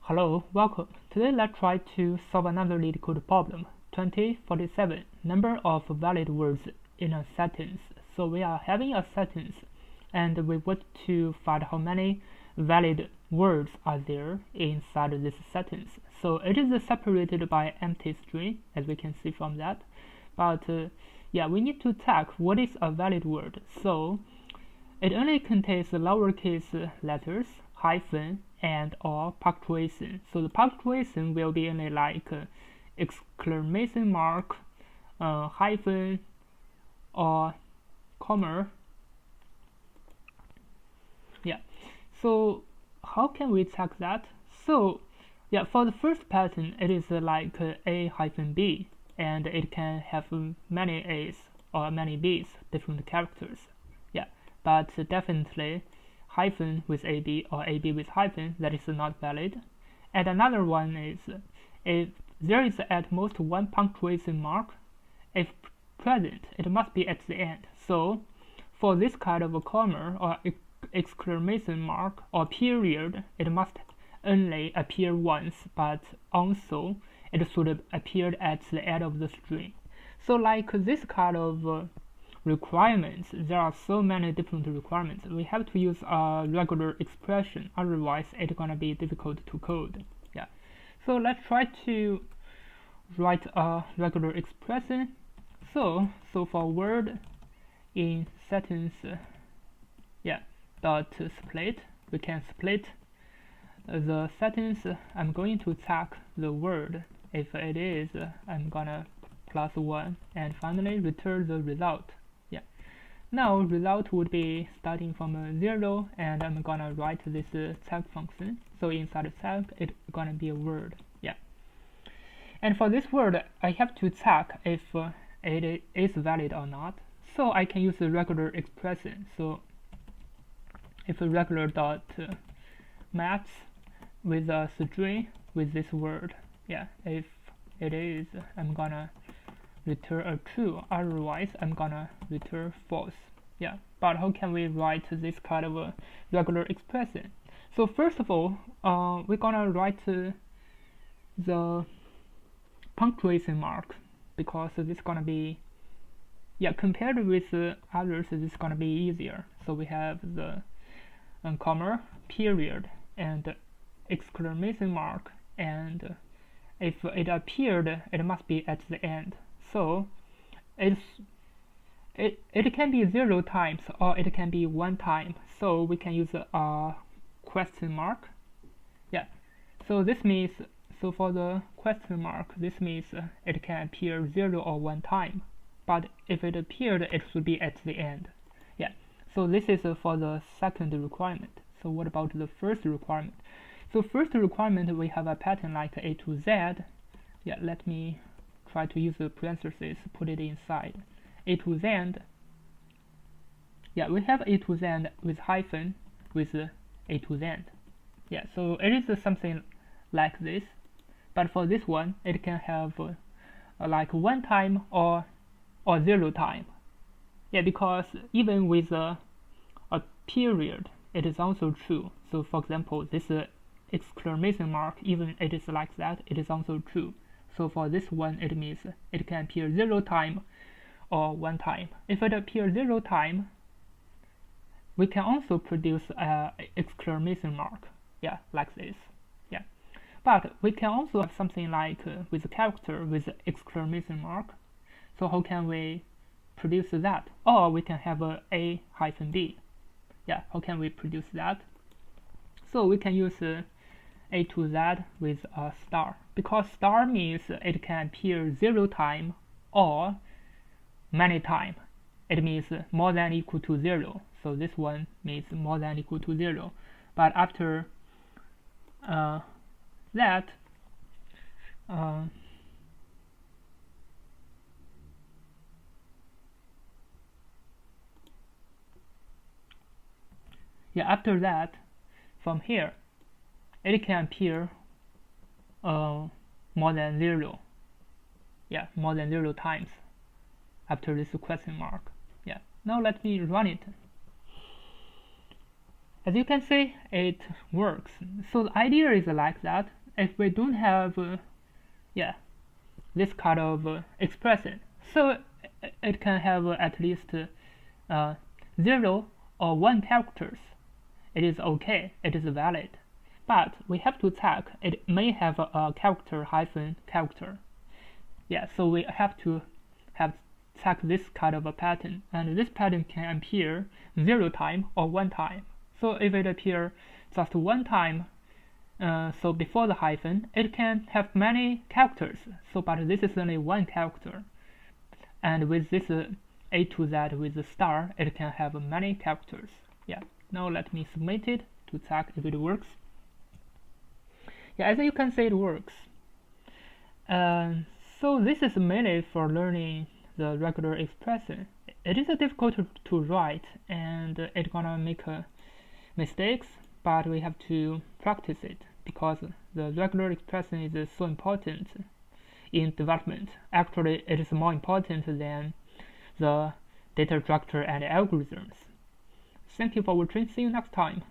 Hello, welcome. Today let's try to solve another Leetcode problem. 2047, number of valid words in a sentence. So we are having a sentence and we want to find how many valid words are there inside this sentence. So it is separated by empty string, as we can see from that. But yeah, we need to check what is a valid word. So it only contains lowercase letters, hyphen, and or punctuation. So the punctuation will be only like exclamation mark, hyphen, or comma. Yeah. So how can we check that? So yeah, for the first pattern, it is like a hyphen b, and it can have many a's or many b's, different characters. Yeah, but definitely hyphen with AB or AB with hyphen, that is not valid. And another one is if there is at most one punctuation mark, if present, it must be at the end. So for this kind of a comma or exclamation mark or period, it must only appear once, but also it should appear at the end of the string. So like this kind of requirements, there are so many different requirements. We have to use a regular expression, otherwise it's gonna be difficult to code. Yeah. So let's try to write a regular expression. So for word in sentence, yeah, dot split, we can split the sentence. I'm going to check the word. If it is, I'm gonna +1, and finally return the result. Now result would be starting from 0, and I'm gonna write this check function. So inside check, it's gonna be a word. Yeah. And for this word, I have to check if it is valid or not. So I can use a regular expression. So if a regular dot match with a string with this word, yeah, if it is, I'm gonna return a true, otherwise I'm gonna return false. Yeah, but how can we write this kind of a regular expression? So first of all, we're gonna write the punctuation mark, because this is gonna be, yeah, compared with others, this is gonna be easier. So we have the comma, period, and exclamation mark, and if it appeared, it must be at the end. So it can be 0 times or it can be 1 time. So we can use a question mark. Yeah. So this means, so for the question mark, this means it can appear 0 or 1 time. But if it appeared, it should be at the end. Yeah. So this is for the second requirement. So what about the first requirement? So first requirement, we have a pattern like A to Z. Yeah, let me try to use the parentheses, put it inside. A to Z. Yeah, we have A to Z with hyphen with A to Z. Yeah, so it is something like this. But for this one, it can have like 1 time or 0 time. Yeah, because even with a period, it is also true. So for example, this exclamation mark, even it is like that, it is also true. So for this one, it means it can appear 0 time or 1 time. If it appears 0 time, we can also produce an exclamation mark. Yeah, like this. Yeah, but we can also have something like with a character with exclamation mark. So how can we produce that? Or we can have a hyphen b. Yeah, how can we produce that? So we can use A to Z with a star, because star means it can appear 0 time or many time. It means more than equal to 0. So this one means more than equal to 0. But after that, yeah, after that, from here, it can appear more than 0. Yeah, more than 0 times after this question mark. Yeah, now let me run it. As you can see, it works. So the idea is like that. If we don't have this kind of expression, so it can have at least 0 or 1 characters. It is okay, it is valid. But we have to check it may have a character hyphen character. So we have to check this kind of a pattern, and this pattern can appear 0 time or 1 time. So if it appears just 1 time, so before the hyphen, it can have many characters. So but this is only 1 character, and with this A to Z with the star, it can have many characters. Now let me submit it to check if it works. As you can see, it works. So this is mainly for learning the regular expression. It is difficult to write, and it's gonna make mistakes, but we have to practice it because the regular expression is so important in development. Actually, it is more important than the data structure and algorithms. Thank you for watching. See you next time.